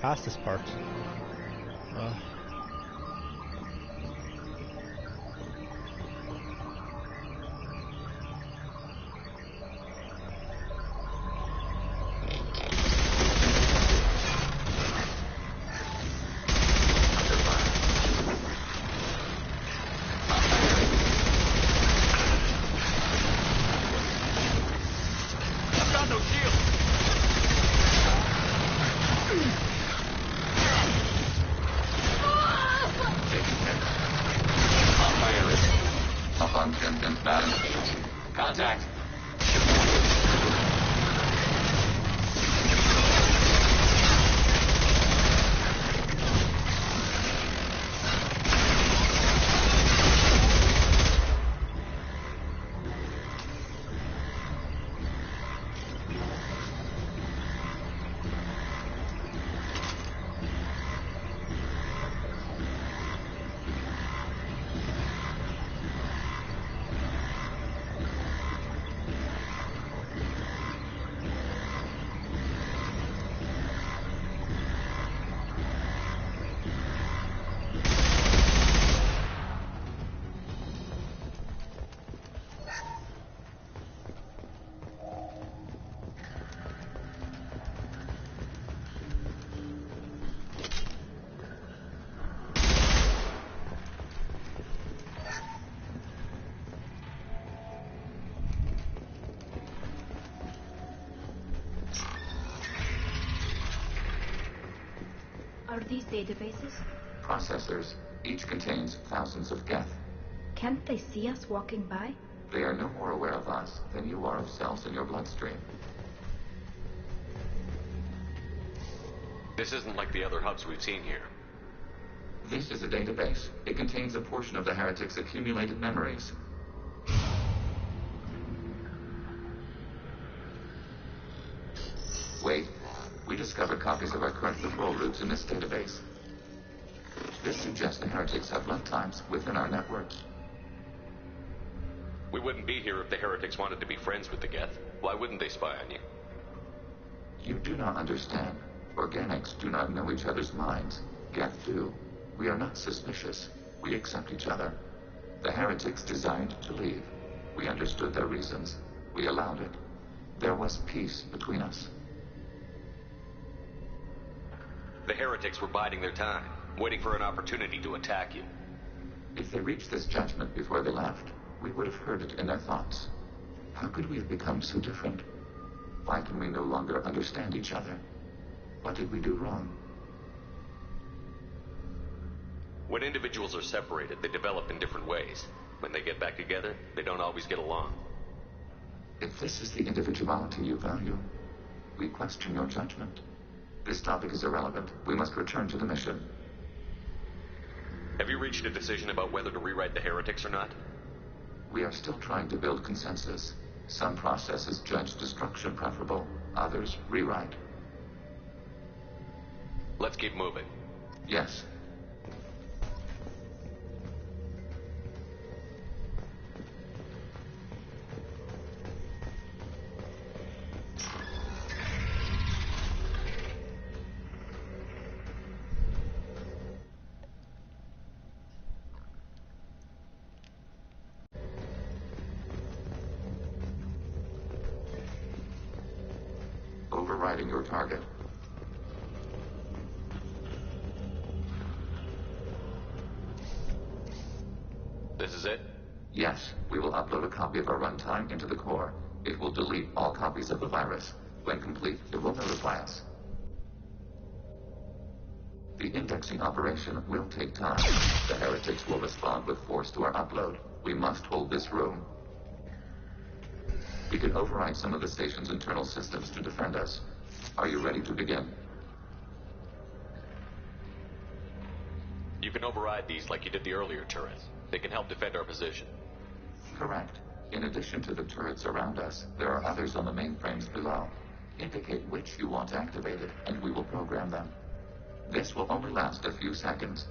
past this part. Contact. Are these databases? Processors. Each contains thousands of geth. Can't they see us walking by? They are no more aware of us than you are of cells in your bloodstream. This isn't like the other hubs we've seen here. This is a database. It contains a portion of the heretics' accumulated memories. Wait. We discovered copies of our current patrol routes in this database. This suggests the heretics have lifetimes within our network. We wouldn't be here if the heretics wanted to be friends with the geth. Why wouldn't they spy on you? You do not understand. Organics do not know each other's minds. Geth do. We are not suspicious. We accept each other. The heretics desired to leave. We understood their reasons. We allowed it. There was peace between us. The heretics were biding their time, waiting for an opportunity to attack you. If they reached this judgment before they left, we would have heard it in their thoughts. How could we have become so different? Why can we no longer understand each other? What did we do wrong? When individuals are separated, they develop in different ways. When they get back together, they don't always get along. If this is the individuality you value, we question your judgment. This topic is irrelevant. We must return to the mission. Have you reached a decision about whether to rewrite the heretics or not? We are still trying to build consensus. Some processes judge destruction preferable, others rewrite. Let's keep moving. Yes. Overriding your target. This is it? Yes, we will upload a copy of our runtime into the core. It will delete all copies of the virus. When complete, it will notify us. The indexing operation will take time. The heretics will respond with force to our upload. We must hold this room. We can override some of the station's internal systems to defend us. Are you ready to begin? You can override these like you did the earlier turrets. They can help defend our position. Correct. In addition to the turrets around us, there are others on the mainframes below. Indicate which you want activated, and we will program them. This will only last a few seconds.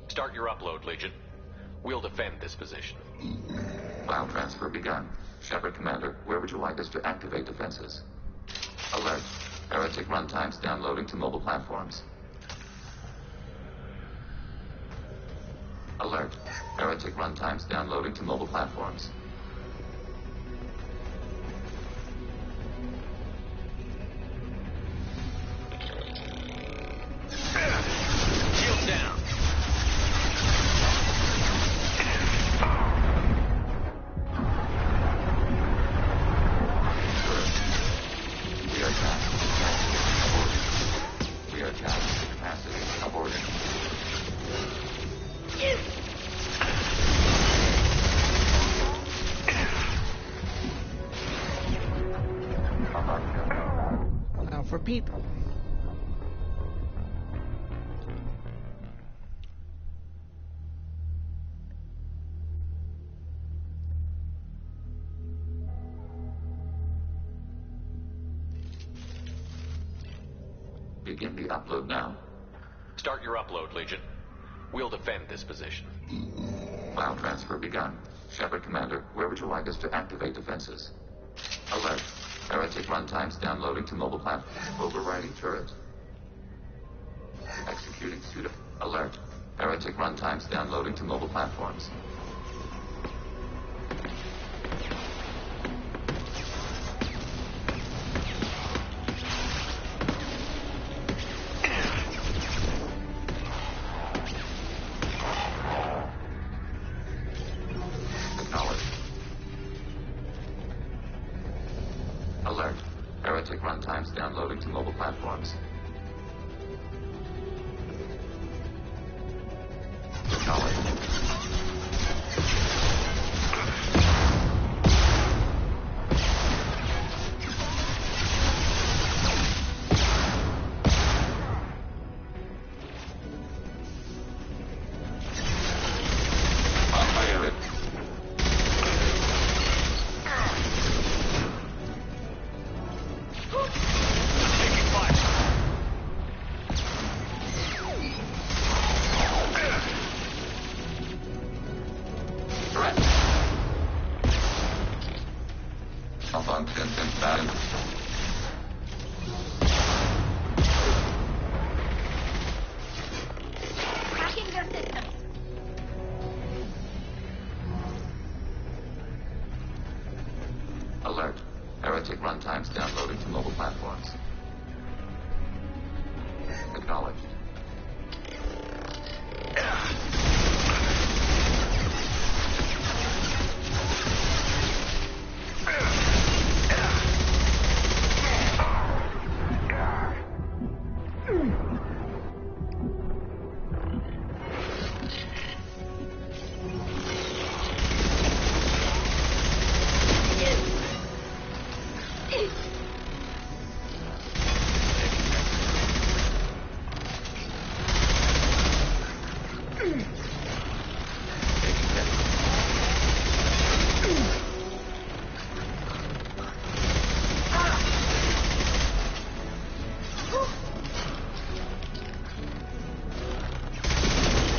Start your upload, Legion. We'll defend this position. File transfer begun. Shepard Commander, where would you like us to activate defenses? Alert. Heretic runtimes downloading to mobile platforms. Alert. Heretic runtimes downloading to mobile platforms. Shield down. We are tasked with capacity. We are tasked with capacity. Aborting. Now for people. Begin the upload now. Start your upload, Legion. We'll defend this position. File transfer begun. Shepard Commander, where would you like us to activate defenses? Alert. Heretic runtimes downloading to mobile platforms. Overriding turret. Executing pseudo. Alert. Heretic runtimes downloading to mobile platforms. Acknowledged. Alert. Heretic runtimes downloading to mobile platforms. Acknowledged. Fire it. Taking fire. Threat. Malfunction confirmed. Hacking their systems. Alert. Heretic runtimes downloading to mobile platforms. Acknowledged.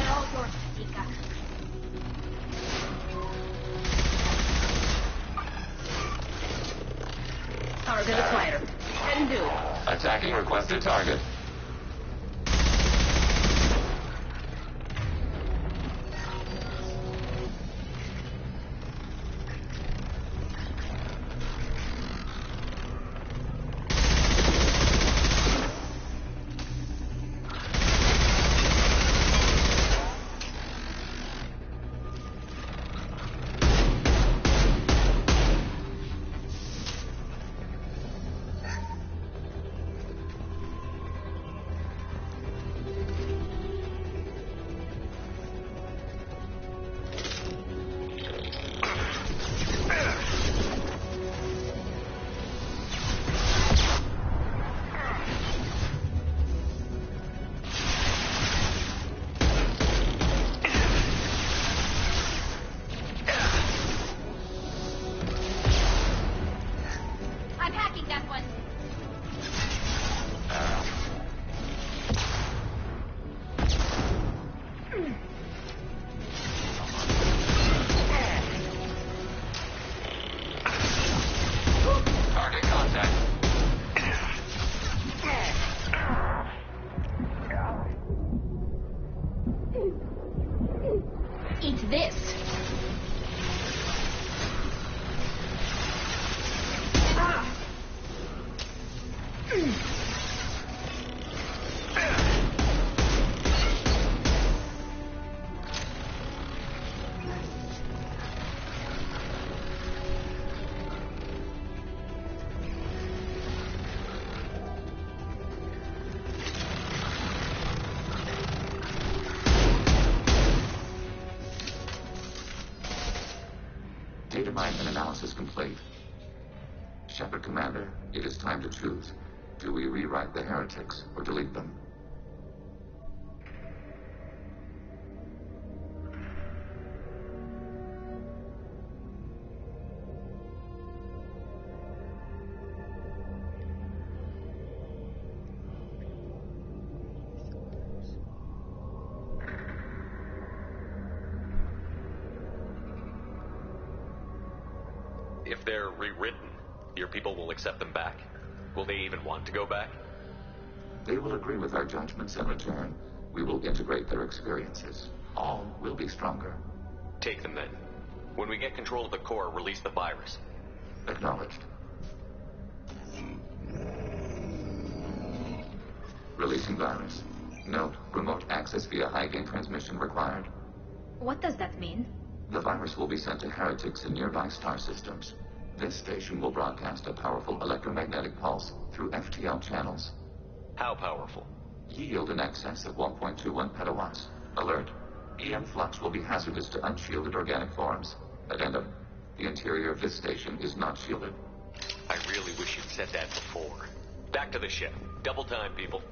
They're all yours, Tika. Target acquired. Can do. Attacking requested target. Data-mine and analysis complete. Shepard Commander, it is time to choose. Do we rewrite the heretics or delete them? If they're rewritten, your people will accept them back? Will they even want to go back? They will agree with our judgments and return. We will integrate their experiences. All will be stronger. Take them then. When we get control of the core, release the virus. Acknowledged. Releasing virus. Note, remote access via high-gain transmission required. What does that mean? The virus will be sent to heretics in nearby star systems. This station will broadcast a powerful electromagnetic pulse through FTL channels. How powerful? Yield in excess of 1.21 petawatts. Alert. EM flux will be hazardous to unshielded organic forms. Addendum. The interior of this station is not shielded. I really wish you'd said that before. Back to the ship. Double time, people.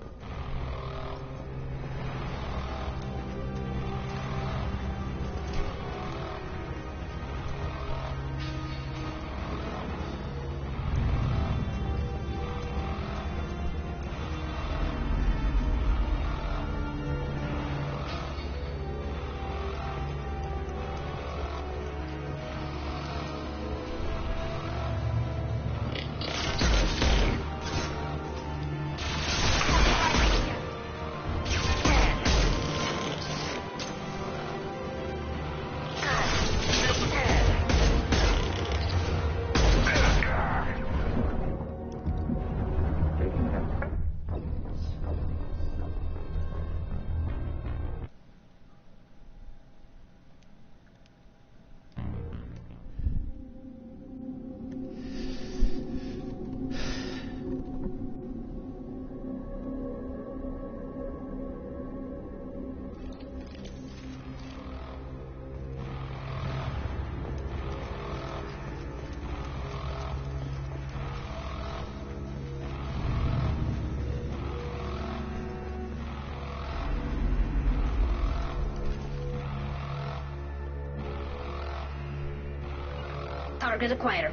Target acquired.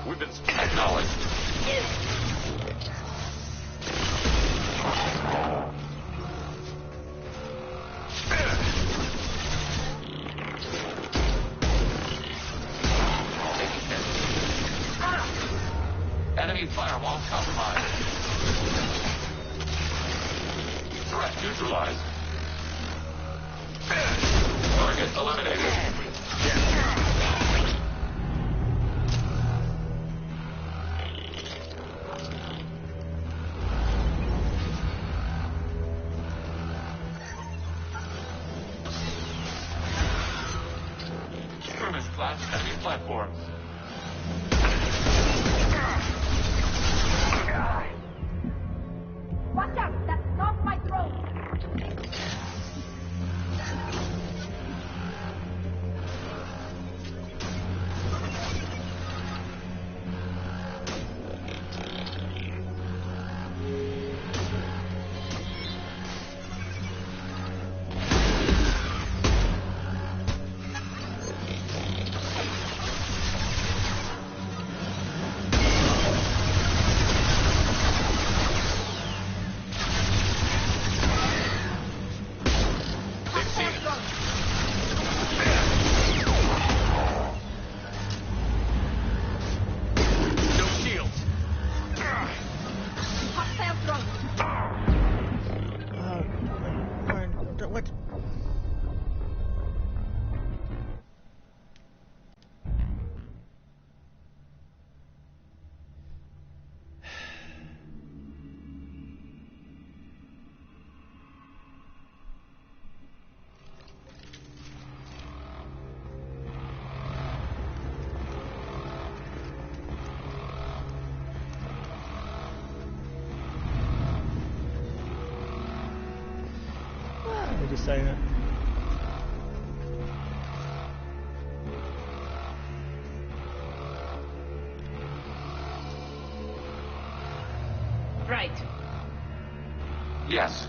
We've been Acknowledged. Enemy firewall compromised. Threat neutralized. Target eliminated. Skirmish class enemy platforms. Watch out! That's not my throat! no shields. Hostile drone! What? We're just saying that. Right. Yes.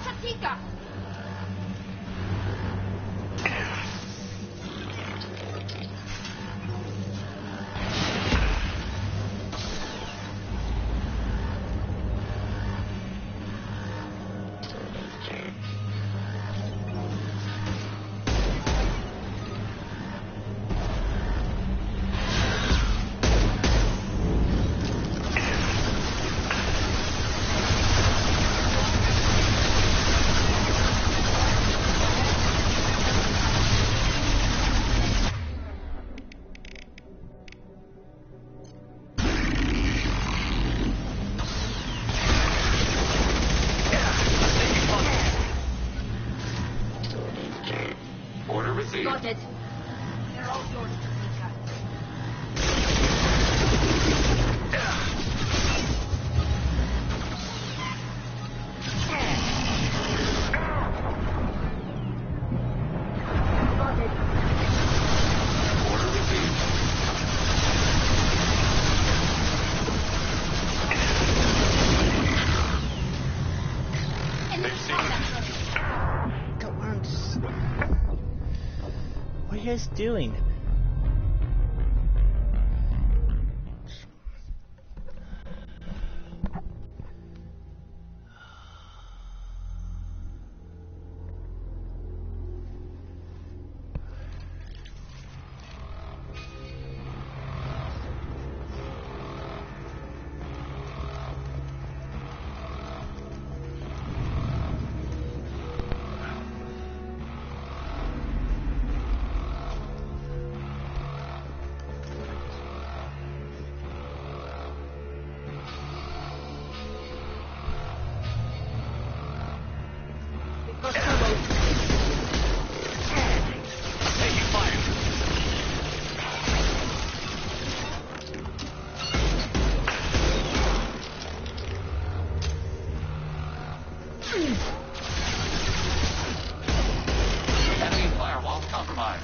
Chatika! Order received. Got it. They're all yours, Chatika. Got it. Order received. Enemy contact. Come on. Just... What are you guys doing? Enemy firewall compromised.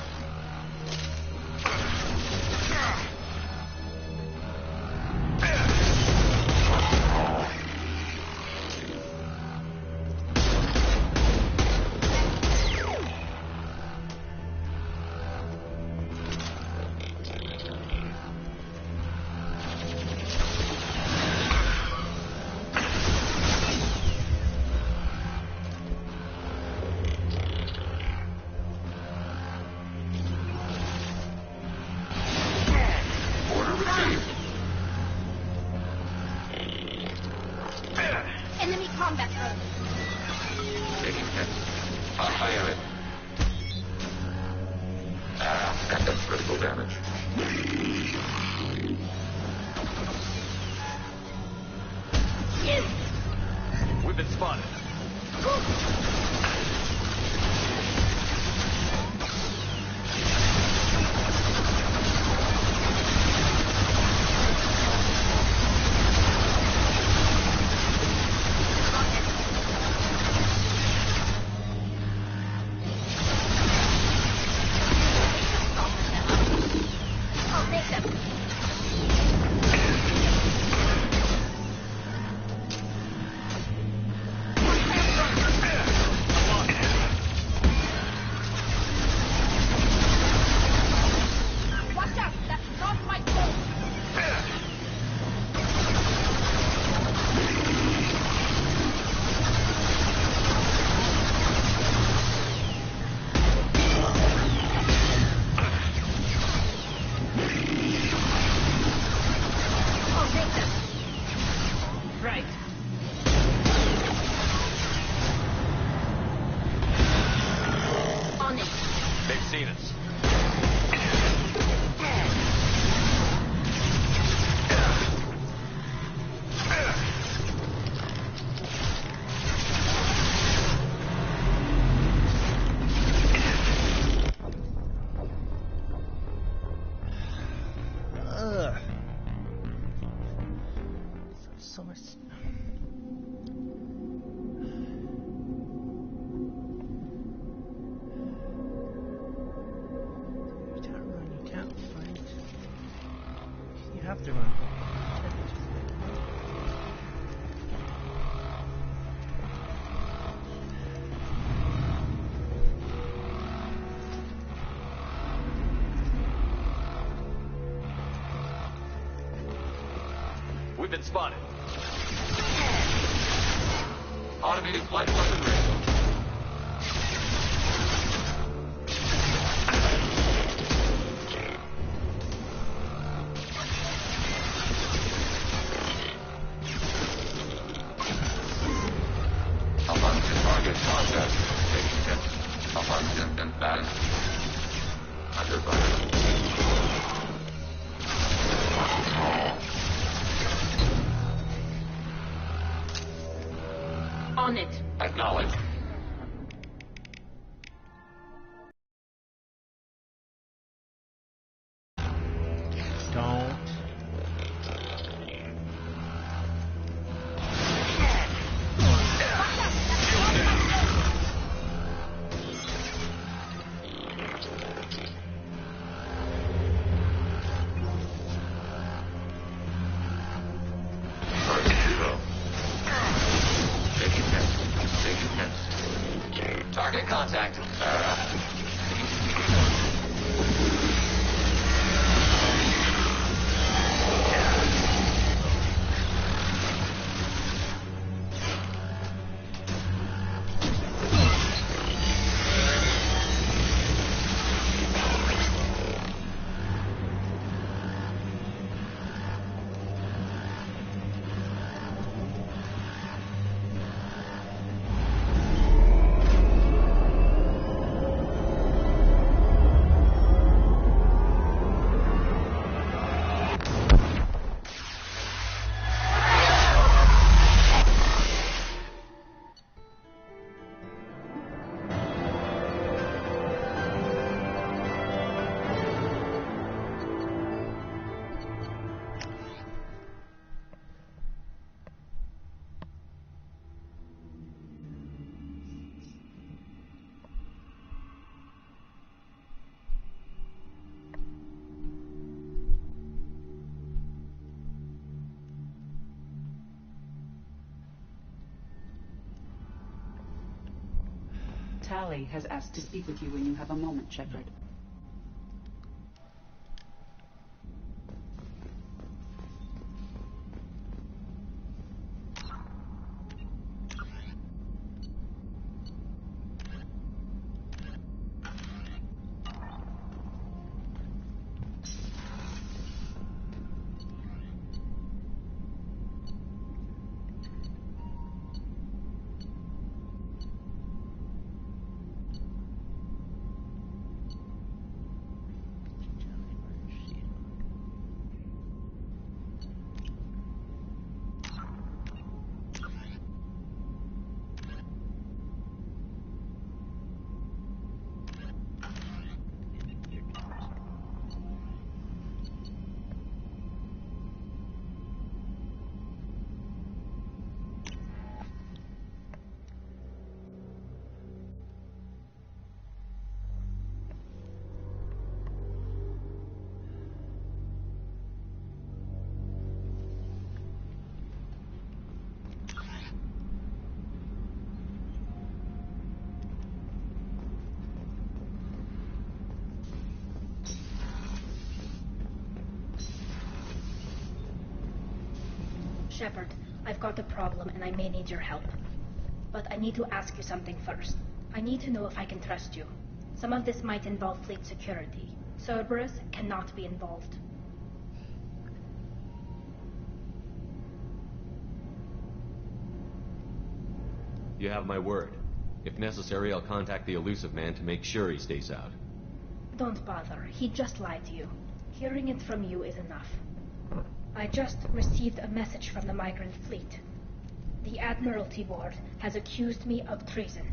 Order received. Enemy combat drone. Taking hits. I'll fire it. That does critical damage. We've been spotted. I'll take them. Hostile drone. right. On it. They've seen us. Ugh. So much. You can't run, you can't fight. You have to run. We've been spotted. Automated flight weapon ready. Affirmative target contact. Taking hit. Affirmative emphatic. Under fire. On it. Acknowledge. Don't. Target zero. Taking hit. Taking hit. Target contact. Tally has asked to speak with you when you have a moment, Shepard. Shepard, I've got a problem and I may need your help. But I need to ask you something first. I need to know if I can trust you. Some of this might involve fleet security. Cerberus cannot be involved. 。 I You have my word. If necessary, I'll contact the elusive man to make sure he stays out. Don't bother. He just lied to you. Hearing it from you is enough. I just received a message from the migrant fleet. The Admiralty Board has accused me of treason.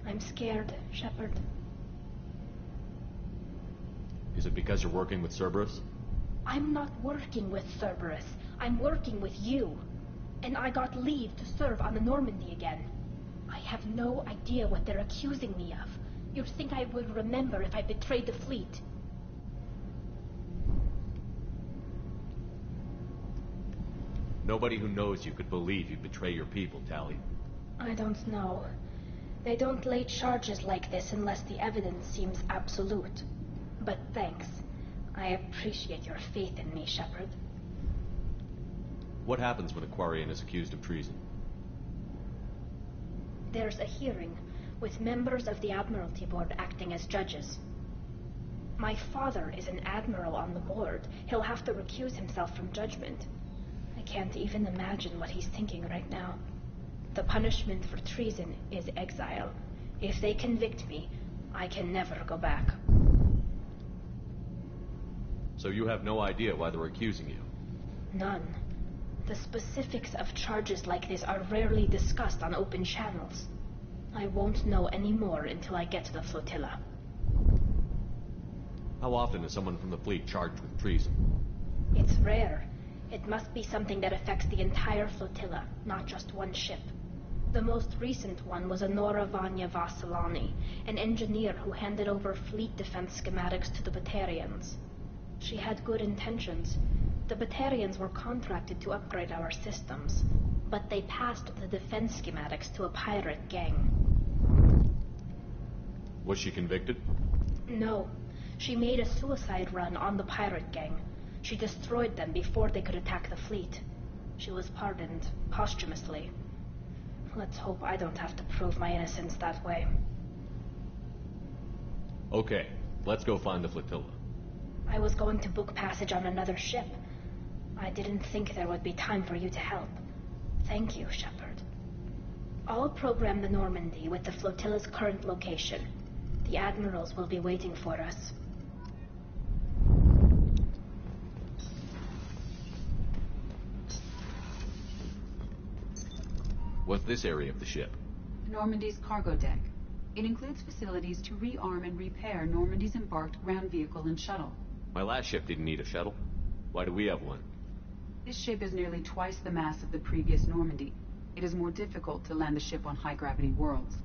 I'm scared, Shepard. Is it because you're working with Cerberus? I'm not working with Cerberus. I'm working with you. And I got leave to serve on the Normandy again. I have no idea what they're accusing me of. You'd think I would remember if I betrayed the fleet. Nobody who knows you could believe you betray your people, Tali. I don't know. They don't lay charges like this unless the evidence seems absolute. But thanks. I appreciate your faith in me, Shepard. What happens when a Quarian is accused of treason? There's a hearing, with members of the Admiralty Board acting as judges. My father is an admiral on the board. He'll have to recuse himself from judgment. I can't even imagine what he's thinking right now. The punishment for treason is exile. If they convict me, I can never go back. So you have no idea why they're accusing you? None. The specifics of charges like this are rarely discussed on open channels. I won't know any more until I get to the flotilla. How often is someone from the fleet charged with treason? It's rare. It must be something that affects the entire flotilla, not just one ship. The most recent one was Honora Vanya Vasilani, an engineer who handed over fleet defense schematics to the Batarians. She had good intentions. The Batarians were contracted to upgrade our systems, but they passed the defense schematics to a pirate gang. Was she convicted? No. She made a suicide run on the pirate gang. She destroyed them before they could attack the fleet. She was pardoned, posthumously. Let's hope I don't have to prove my innocence that way. Okay, let's go find the flotilla. I was going to book passage on another ship. I didn't think there would be time for you to help. Thank you, Shepard. I'll program the Normandy with the flotilla's current location. The admirals will be waiting for us. What's this area of the ship? Normandy's cargo deck. It includes facilities to rearm and repair Normandy's embarked ground vehicle and shuttle. My last ship didn't need a shuttle. Why do we have one? This ship is nearly twice the mass of the previous Normandy. It is more difficult to land the ship on high-gravity worlds.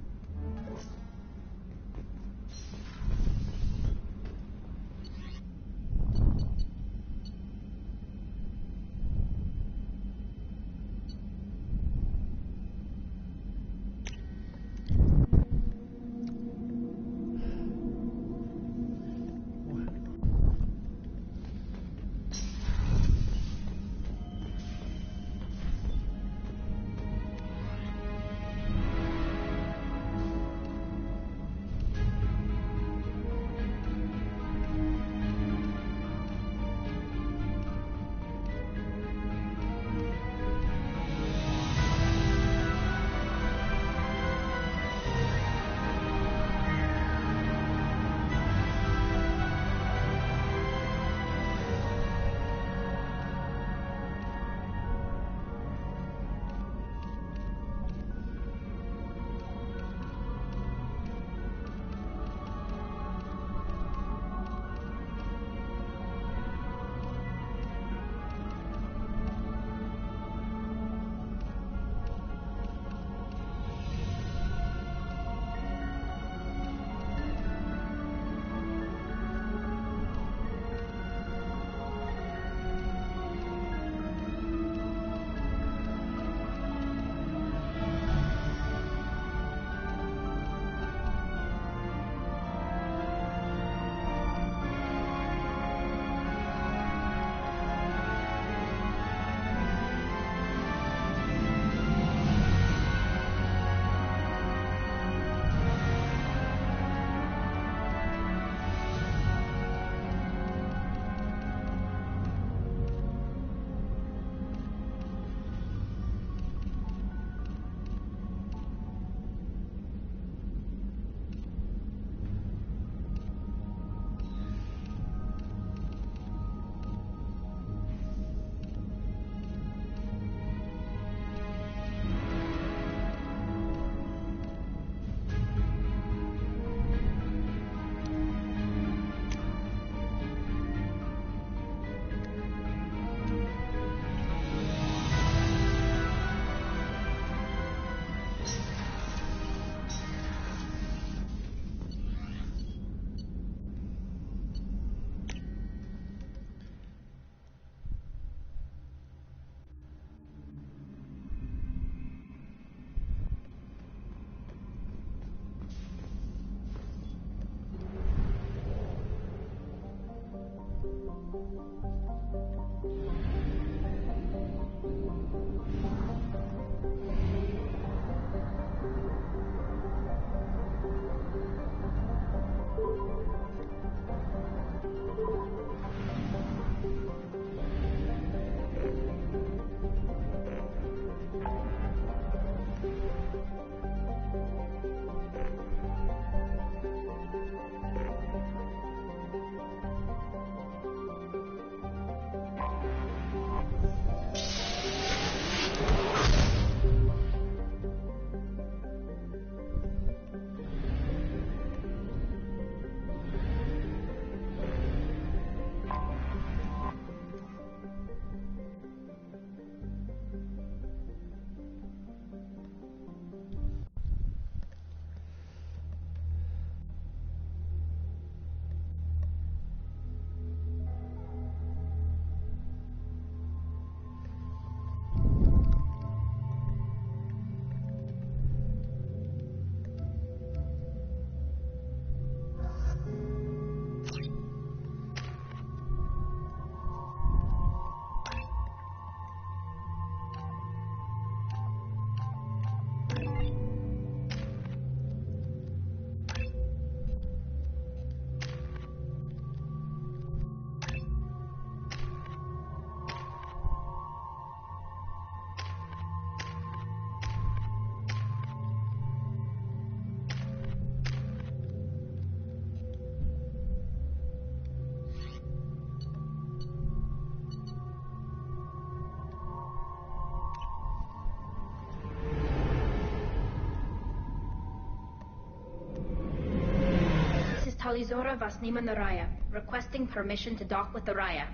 Talizora Vasnima Naraya, requesting permission to dock with the Raya.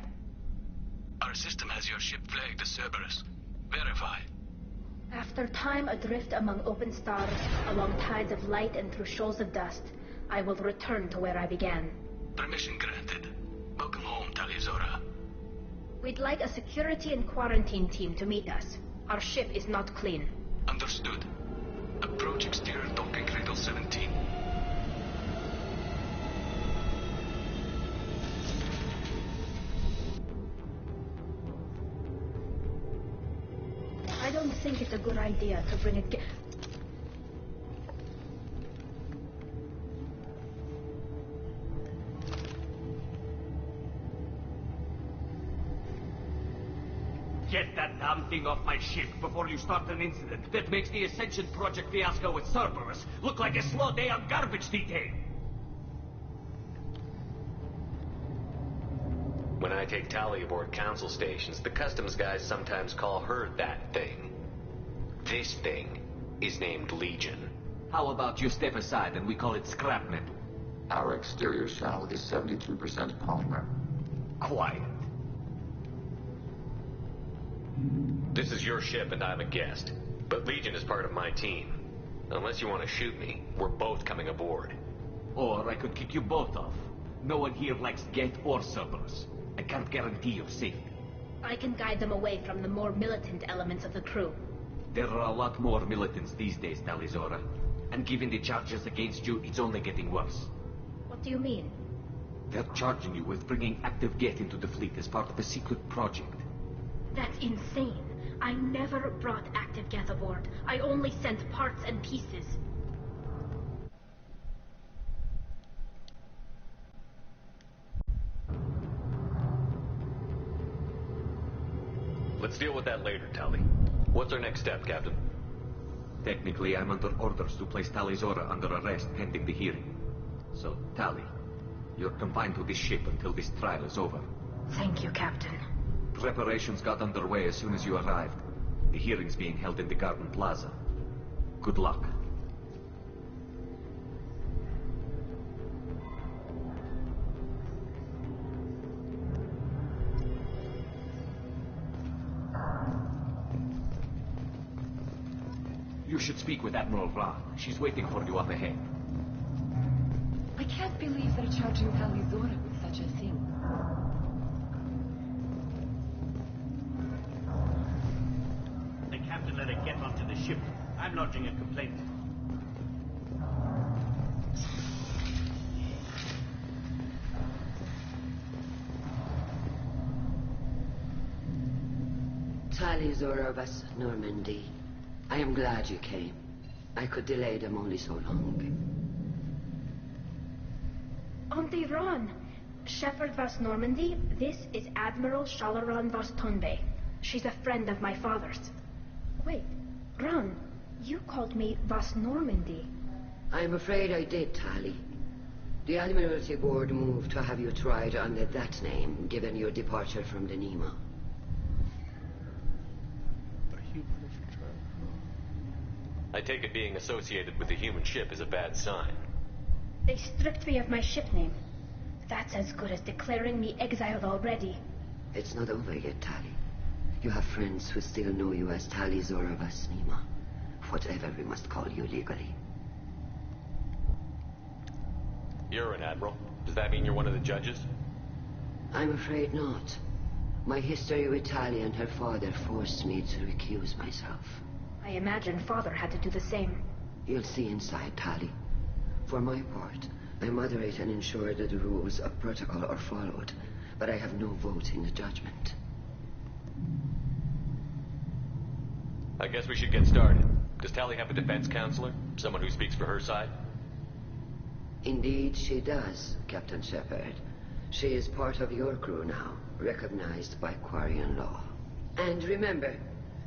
Our system has your ship flagged as Cerberus. Verify. After time adrift among open stars, along tides of light and through shoals of dust, I will return to where I began. Permission granted. Welcome home, Talizora. We'd like a security and quarantine team to meet us. Our ship is not clean. Understood. Approach exterior docking cradle 17. I don't think it's a good idea to bring a Get that damn thing off my ship before you start an incident that makes the Ascension Project fiasco with Cerberus look like a slow day on garbage detail. When I take Tali aboard council stations, the customs guys sometimes call her that thing. This thing is named Legion. How about you step aside and we call it scrap metal? Our exterior shell is 72% polymer. Quiet. This is your ship and I'm a guest, but Legion is part of my team. Unless you want to shoot me, we're both coming aboard. Or I could kick you both off. No one here likes Geth or Cerberus. I can't guarantee your safety. I can guide them away from the more militant elements of the crew. There are a lot more militants these days, Talizora. And given the charges against you, it's only getting worse. What do you mean? They're charging you with bringing active Geth into the fleet as part of a secret project. That's insane. I never brought active Geth aboard. I only sent parts and pieces. Let's deal with that later, Tali. What's our next step, Captain? Technically, I'm under orders to place Talizora under arrest pending the hearing. So, Tali, you're confined to this ship until this trial is over. Thank you, Captain. Preparations got underway as soon as you arrived. The hearing's being held in the Garden Plaza. Good luck. You should speak with Admiral Ra. She's waiting for you up ahead. I can't believe they're charging Talizora with such a thing. The captain let it get onto the ship. I'm lodging a complaint. Zora Vas Normandy. I am glad you came. I could delay them only so long. Auntie Ron! Shepherd Vas Normandy, this is Admiral Shalaran Vas Tonbe. She's a friend of my father's. Wait, Ron, you called me Vas Normandy. I'm afraid I did, Tali. The Admiralty Board moved to have you tried under that name, given your departure from the Nima. I take it being associated with the human ship is a bad sign. They stripped me of my ship name. That's as good as declaring me exiled already. It's not over yet, Tali. You have friends who still know you as Tali Zora Vas Nima. Whatever we must call you legally. You're an admiral. Does that mean you're one of the judges? I'm afraid not. My history with Tali and her father forced me to recuse myself. I imagine father had to do the same. You'll see inside, Tali. For my part, I moderate and ensure that the rules of protocol are followed, but I have no vote in the judgment. I guess we should get started. Does Tali have a defense counselor? Someone who speaks for her side? Indeed she does, Captain Shepard. She is part of your crew now, recognized by Quarian law. And remember,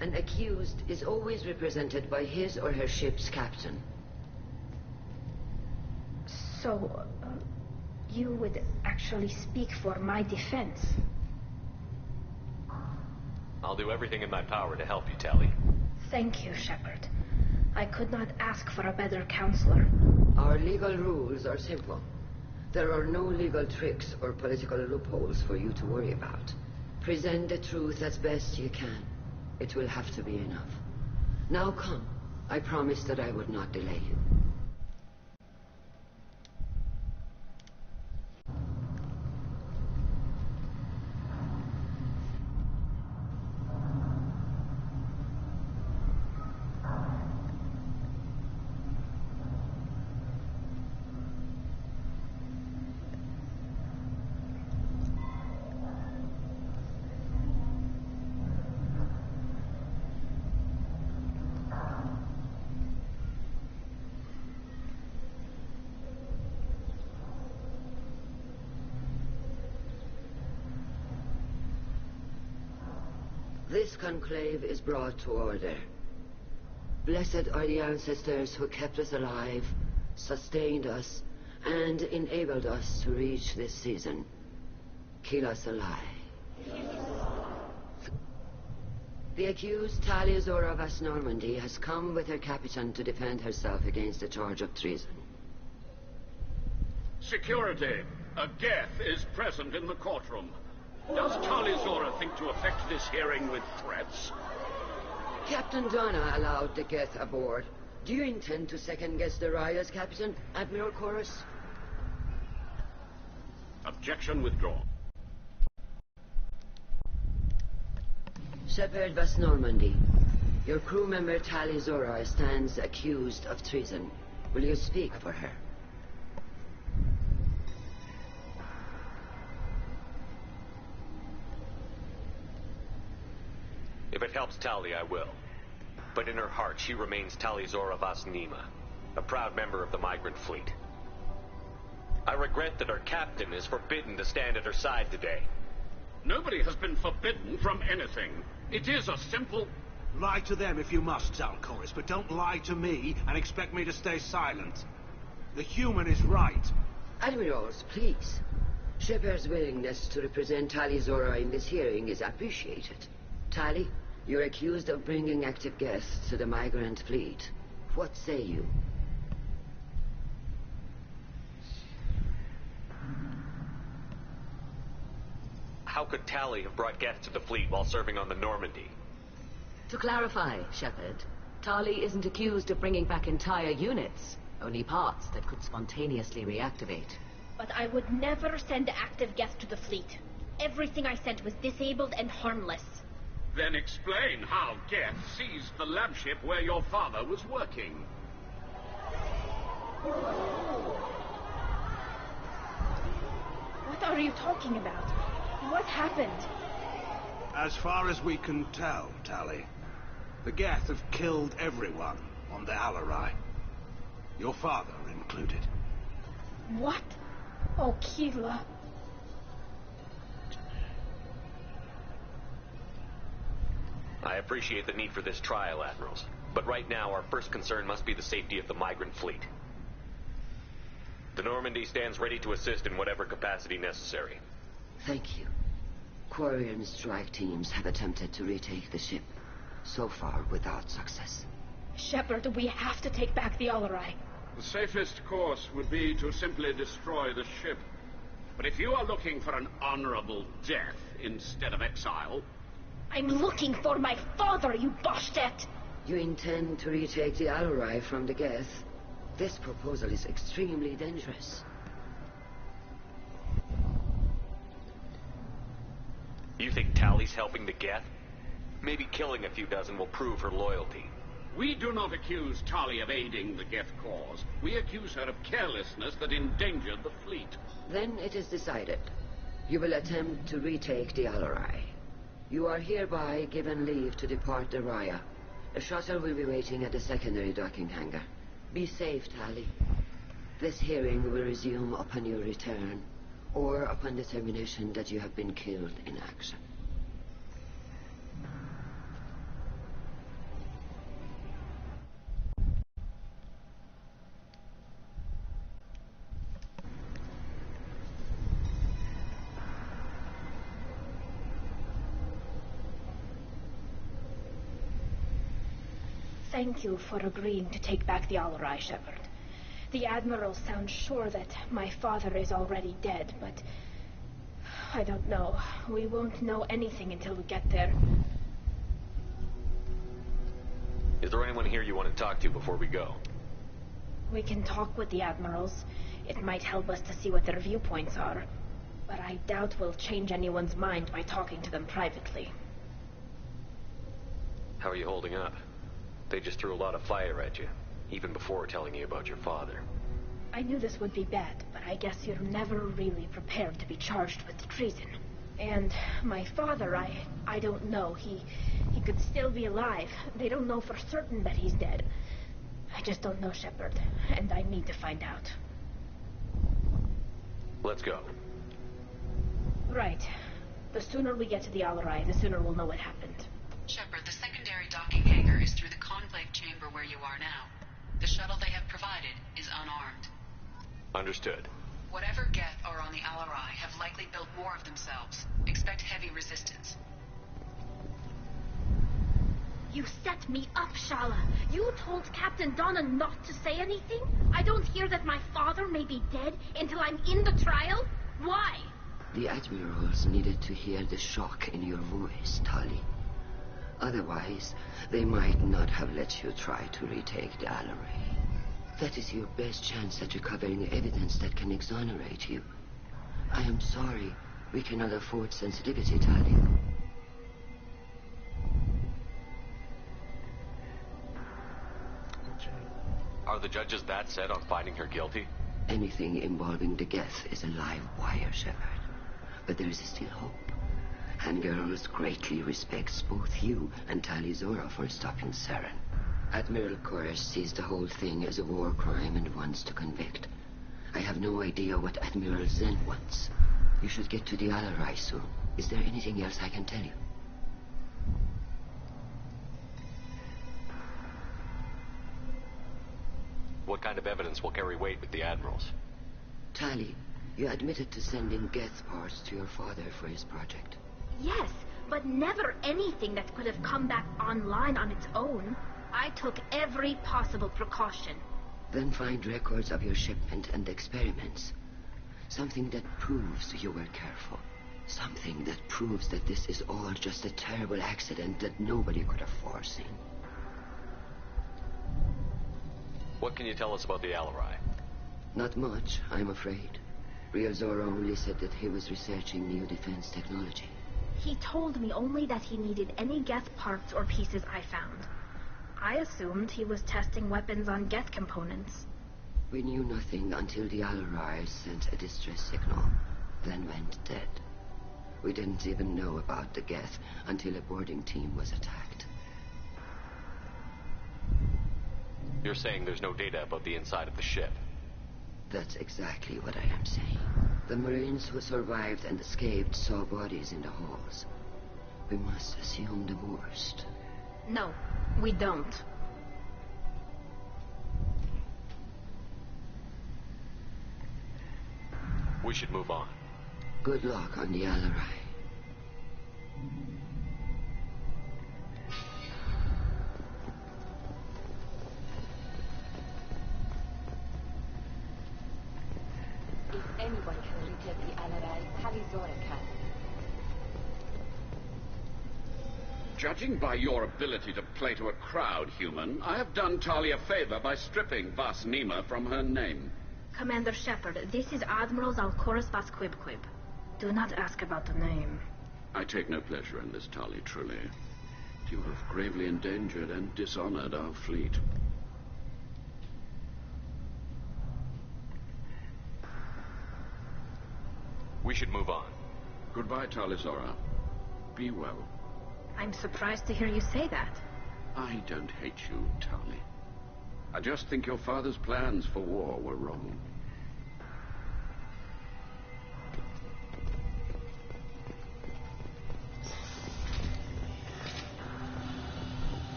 an accused is always represented by his or her ship's captain. So, you would actually speak for my defense? I'll do everything in my power to help you, Tali. Thank you, Shepard. I could not ask for a better counselor. Our legal rules are simple. There are no legal tricks or political loopholes for you to worry about. Present the truth as best you can. It will have to be enough. Now come. I promised that I would not delay you. This conclave is brought to order. Blessed are the ancestors who kept us alive, sustained us, and enabled us to reach this season. Kill us alive. The accused Tali Zora Vas Normandy has come with her captain to defend herself against the charge of treason. Security. A Geth is present in the courtroom. Does Tali Zora think to affect this hearing with threats? Captain Donna allowed the Geth aboard. Do you intend to second-guess the Raya's captain, Admiral Chorus? Objection withdrawn. Shepard Vas Normandy, your crew member Tali Zora stands accused of treason. Will you speak for her? If it helps Tali, I will. But in her heart, she remains Tali Zora Vas Nima, a proud member of the migrant fleet. I regret that her captain is forbidden to stand at her side today. Nobody has been forbidden from anything. It is a simple... Lie to them if you must, Zalcoris, but don't lie to me and expect me to stay silent. The human is right. Admirals, please. Shepard's willingness to represent Tali Zora in this hearing is appreciated. Tali, you're accused of bringing active guests to the migrant fleet. What say you? How could Tali have brought guests to the fleet while serving on the Normandy? To clarify, Shepard, Tali isn't accused of bringing back entire units, only parts that could spontaneously reactivate. But I would never send active guests to the fleet. Everything I sent was disabled and harmless. Then explain how Geth seized the lab ship where your father was working. What are you talking about? What happened? As far as we can tell, Tali, the Geth have killed everyone on the Alarai. Your father included. What? Oh, Keela. I appreciate the need for this trial, Admirals. But right now, our first concern must be the safety of the migrant fleet. The Normandy stands ready to assist in whatever capacity necessary. Thank you. Quarry and strike teams have attempted to retake the ship, so far without success. Shepard, we have to take back the Alarai. The safest course would be to simply destroy the ship. But if you are looking for an honorable death instead of exile... I'm looking for my father, you Boshtet! You intend to retake the Alarai from the Geth? This proposal is extremely dangerous. You think Tali's helping the Geth? Maybe killing a few dozen will prove her loyalty. We do not accuse Tali of aiding the Geth cause. We accuse her of carelessness that endangered the fleet. Then it is decided. You will attempt to retake the Alarai. You are hereby given leave to depart the Raya. A shuttle will be waiting at the secondary docking hangar. Be safe, Tali. This hearing will resume upon your return, or upon determination that you have been killed in action. Thank you for agreeing to take back the Alarai, Shepard. The Admiral sounds sure that my father is already dead, but... I don't know. We won't know anything until we get there. Is there anyone here you want to talk to before we go? We can talk with the Admirals. It might help us to see what their viewpoints are. But I doubt we'll change anyone's mind by talking to them privately. How are you holding up? They just threw a lot of fire at you, even before telling you about your father. I knew this would be bad, but I guess you're never really prepared to be charged with treason. And my father, I don't know. He could still be alive. They don't know for certain that he's dead. I just don't know, Shepard, and I need to find out. Let's go. Right. The sooner we get to the Alarai, the sooner we'll know what happened. Shepard, the secondary docking hangar is through the conclave chamber where you are now. The shuttle they have provided is unarmed. Understood. Whatever Geth are on the Alarai have likely built more of themselves. Expect heavy resistance. You set me up, Shala. You told Captain Donna not to say anything? I don't hear that my father may be dead until I'm in the trial? Why? The Admirals needed to hear the shock in your voice, Tali. Otherwise, they might not have let you try to retake the Alarai. That is your best chance at recovering evidence that can exonerate you. I am sorry. We cannot afford sensitivity, Tali. Are the judges that set on finding her guilty? Anything involving the Geth is a live wire, Shepard. But there is still hope. And girls greatly respects both you and Tali Zora for stopping Saren. Admiral Koresh sees the whole thing as a war crime and wants to convict. I have no idea what Admiral Zen wants. You should get to the Alarai soon. Is there anything else I can tell you? What kind of evidence will carry weight with the Admirals? Tali, you admitted to sending Geth parts to your father for his project. Yes, but never anything that could have come back online on its own. I took every possible precaution. Then find records of your shipment and experiments. Something that proves you were careful. Something that proves that this is all just a terrible accident that nobody could have foreseen. What can you tell us about the Alarai? Not much, I'm afraid. Real Zora only said that he was researching new defense technology. He told me only that he needed any Geth parts or pieces I found. I assumed he was testing weapons on Geth components. We knew nothing until the Alarai sent a distress signal, then went dead. We didn't even know about the Geth until a boarding team was attacked. You're saying there's no data about the inside of the ship? That's exactly what I am saying. The Marines who survived and escaped saw bodies in the halls. We must assume the worst. No, we don't. We should move on. Good luck on the Alarai. If anyone can retake the Alarai, Talizora can. Judging by your ability to play to a crowd, human, I have done Talia a favor by stripping Vas Nima from her name. Commander Shepard, this is Admiral Zalkorus Vasquibquib. Do not ask about the name. I take no pleasure in this, Tali, truly. You have gravely endangered and dishonored our fleet. We should move on. Goodbye, Talizora. Be well. I'm surprised to hear you say that. I don't hate you, Tali. I just think your father's plans for war were wrong.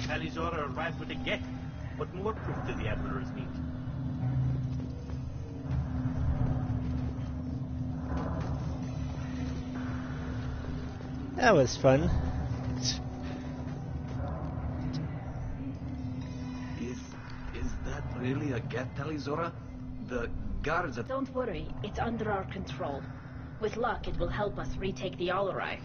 Talizora arrived with a Geth. What more proof do the Admirals need? That was fun. Is that really a Geth, Talizora? The guards are... Don't worry, it's under our control. With luck, it will help us retake the Alarai.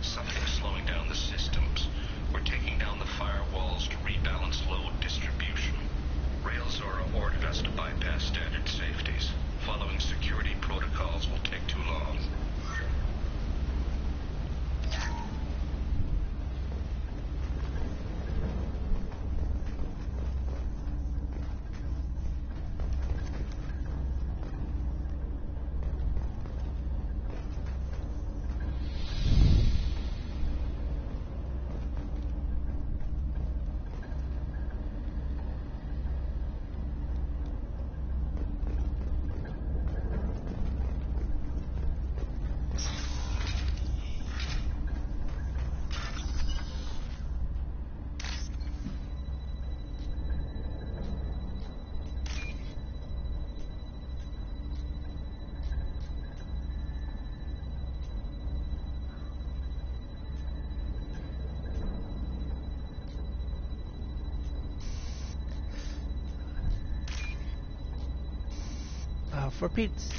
Something's slowing down the systems. We're taking down the firewalls to rebalance load distribution. Railzora ordered us to bypass standard safeties. Following security protocols will take too long. For Pete's.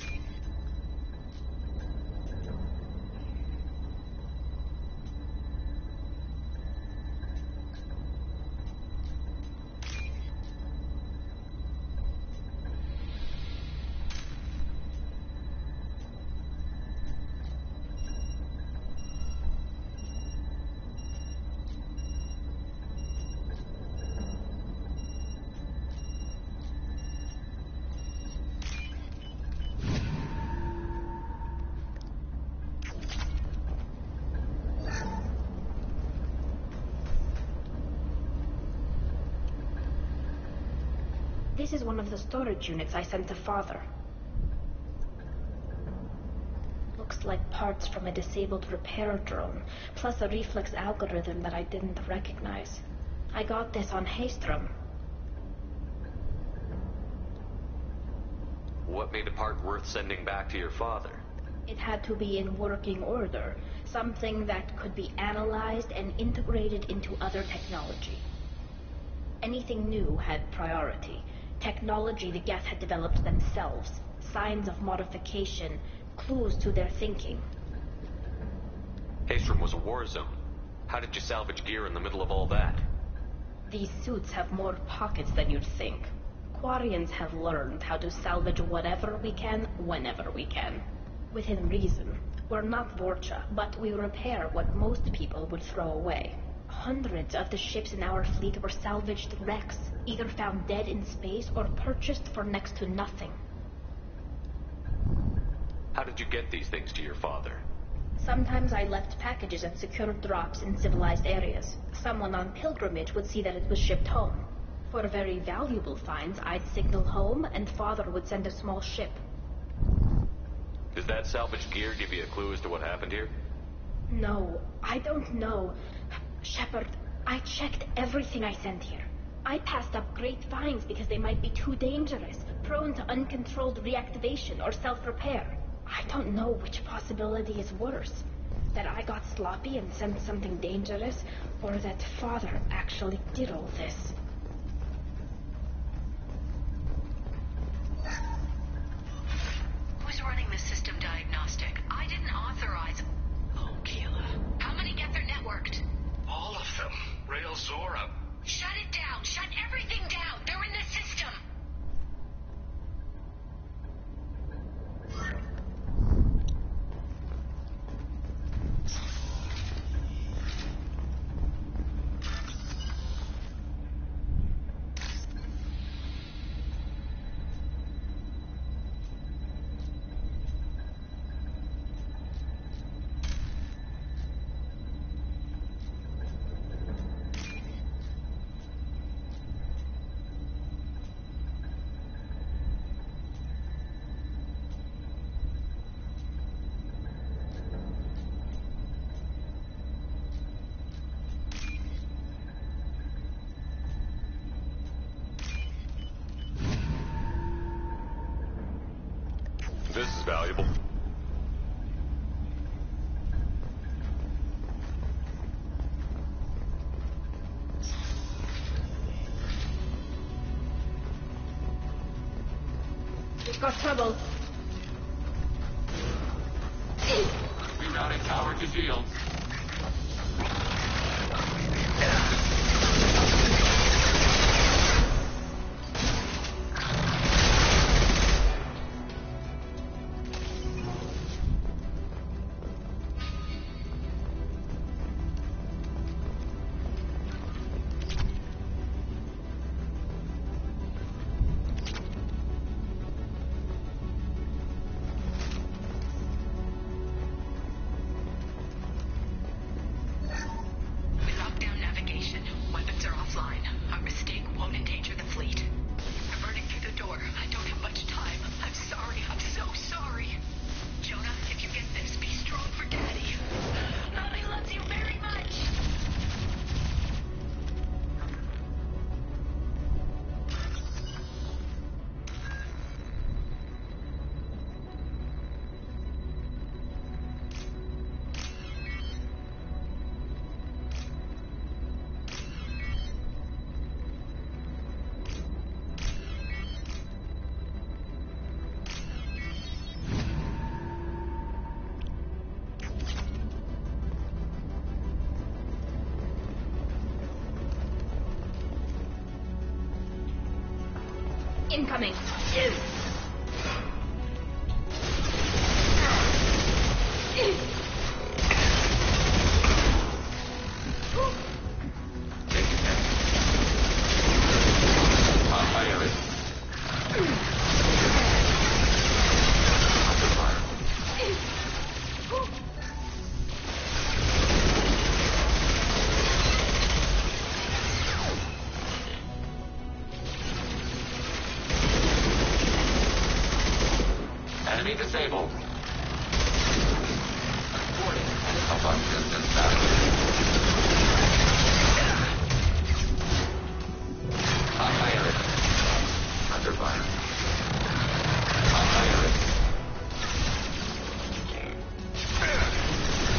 This is one of the storage units I sent to Father. looks like parts from a disabled repair drone, plus a reflex algorithm that I didn't recognize. I got this on Haystrom. What made a part worth sending back to your father? It had to be in working order, something that could be analyzed and integrated into other technology. Anything new had priority. Technology the Geth had developed themselves, signs of modification, clues to their thinking. Haystrom was a war zone. How did you salvage gear in the middle of all that? These suits have more pockets than you'd think. Quarians have learned how to salvage whatever we can, whenever we can. Within reason. We're not Vorcha, but we repair what most people would throw away. Hundreds of the ships in our fleet were salvaged wrecks, either found dead in space or purchased for next to nothing. How did you get these things to your father? Sometimes I left packages at secure drops in civilized areas. Someone on pilgrimage would see that it was shipped home. For very valuable finds, I'd signal home, and Father would send a small ship. Does that salvaged gear give you a clue as to what happened here? No, I don't know. Shepard, I checked everything I sent here. I passed up great finds because they might be too dangerous, prone to uncontrolled reactivation or self-repair. I don't know which possibility is worse. That I got sloppy and sent something dangerous, or that Father actually did all this. Who's running the system diagnostic? I didn't authorize... Oh, Keela. How many get their networked? All of them. Rail Zora. Shut it down! Shut everything down! They're in the system! This is valuable. We've got trouble. Rerouting tower to shield. Incoming. Enemy disabled. Malfunctions in status. Fire it. Under fire. Fire it.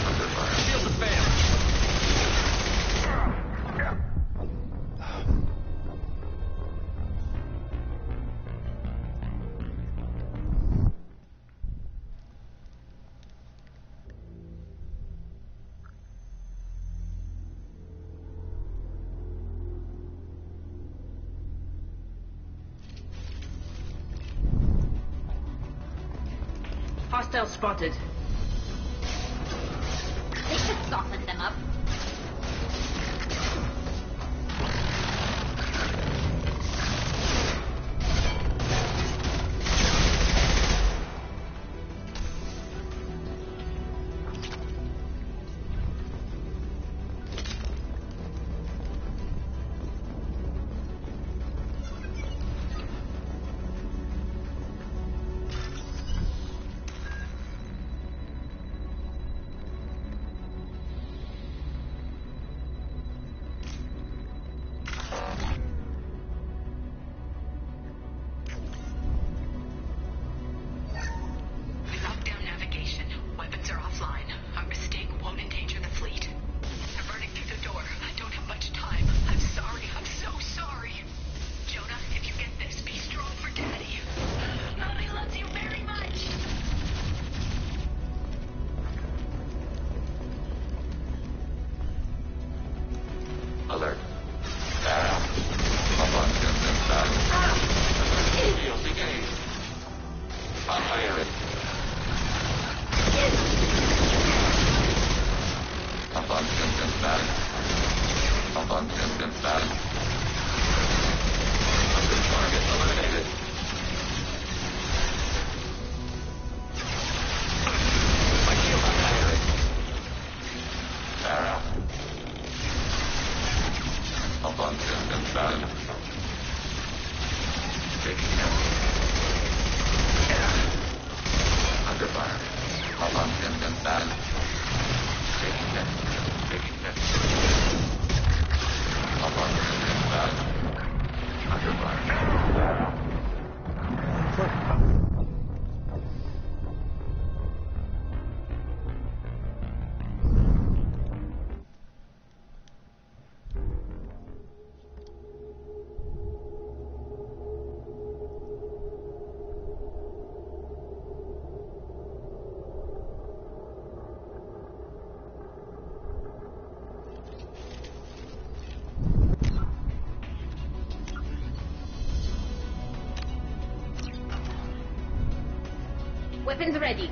Under fire. Shields have failed. Hostile spotted. They should soften them up. Lockdown navigation. Weapons are offline. Our mistake won't endanger the fleet. I'm running through the door. I don't have much time. I'm sorry. I'm so sorry. Jonah, if you get this, be strong for Daddy. Mommy loves you very much. Alert. Sarah. Malfunctions in status. Shields engaged. Fire it. Malfunctions in status. Malfunctions in status. Under target eliminated. My shield on fire it. Sarah. Malfunctions in status. Taking hit. Under fire. Malfunctions in status. Taking hit. Taking hit. Malfunctions in status. Under fire. Weapons ready.